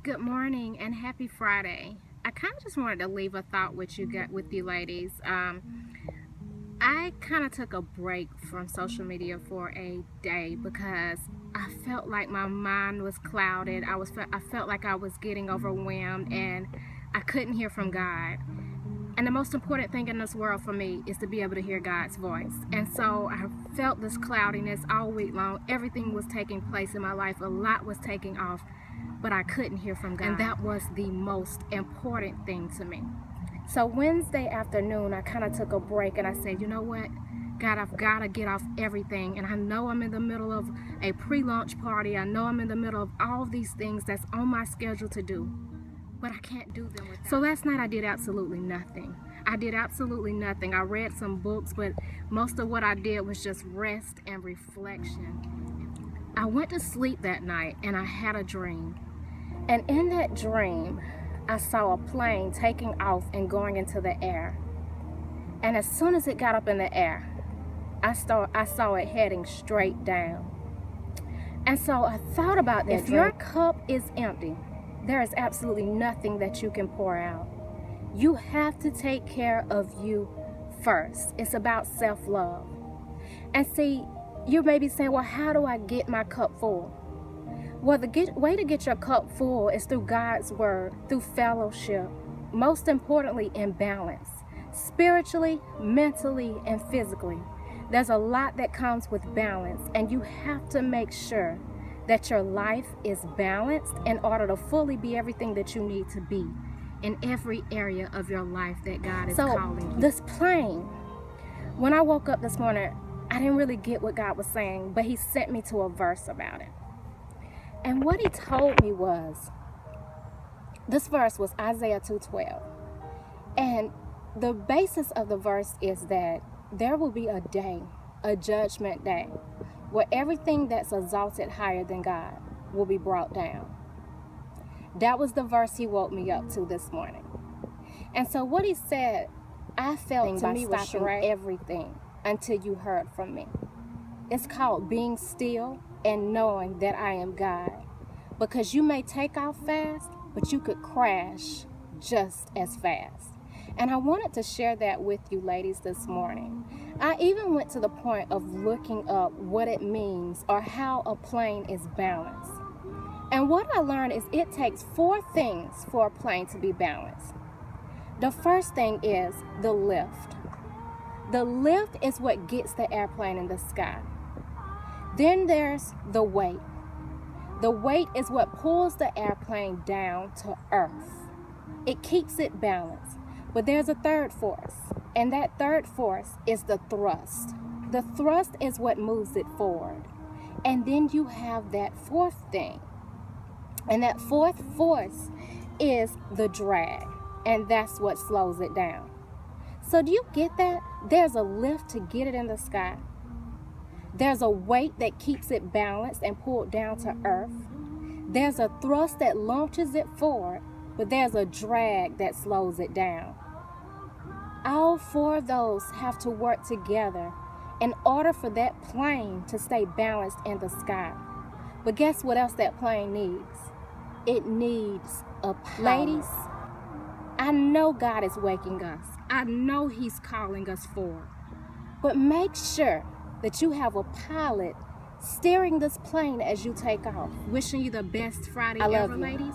Good morning and happy Friday. I kind of just wanted to leave a thought with you ladies. I kind of took a break from social media for a day because I felt like my mind was clouded. I felt like I was getting overwhelmed and I couldn't hear from God. And the most important thing in this world for me is to be able to hear God's voice. And so I felt this cloudiness all week long. Everything was taking place in my life. A lot was taking off, but I couldn't hear from God. And that was the most important thing to me. So Wednesday afternoon, I kind of took a break and I said, you know what? God, I've got to get off everything. And I know I'm in the middle of a pre-launch party. I know I'm in the middle of all these things that's on my schedule to do, but I can't do them without. So last night I did absolutely nothing. I did absolutely nothing. I read some books, but most of what I did was just rest and reflection. I went to sleep that night and I had a dream. And in that dream, I saw a plane taking off and going into the air. And as soon as it got up in the air, I saw it heading straight down. And so I thought about that. If your cup is empty, there is absolutely nothing that you can pour out. You have to take care of you first. It's about self-love. And see, you may be saying, well, how do I get my cup full? Well, the way to get your cup full is through God's word, through fellowship, most importantly in balance, spiritually, mentally, and physically. There's a lot that comes with balance, and you have to make sure that your life is balanced in order to fully be everything that you need to be in every area of your life that God is calling you. This plane, when I woke up this morning, I didn't really get what God was saying, but he sent me to a verse about it. And what he told me was, this verse was Isaiah 2:12. And the basis of the verse is that there will be a day, a judgment day, where everything that's exalted higher than God will be brought down. That was the verse he woke me up to this morning. And so what he said, I felt to me was stopping everything until you heard from me. It's called being still and knowing that I am God. Because you may take off fast, but you could crash just as fast. And I wanted to share that with you ladies this morning. I even went to the point of looking up what it means or how a plane is balanced. And what I learned is it takes 4 things for a plane to be balanced. The first thing is the lift. The lift is what gets the airplane in the sky. Then there's the weight. The weight is what pulls the airplane down to earth. It keeps it balanced. But there's a third force, and that third force is the thrust. The thrust is what moves it forward. And then you have that 4th thing. And that 4th force is the drag, and that's what slows it down. So do you get that? There's a lift to get it in the sky. There's a weight that keeps it balanced and pulled down to earth. There's a thrust that launches it forward, but there's a drag that slows it down. All 4 of those have to work together in order for that plane to stay balanced in the sky. But guess what else that plane needs? It needs a pilot. Ladies, I know God is waking us. I know he's calling us forward. But make sure that you have a pilot steering this plane as you take off. Wishing you the best Friday ever, ladies.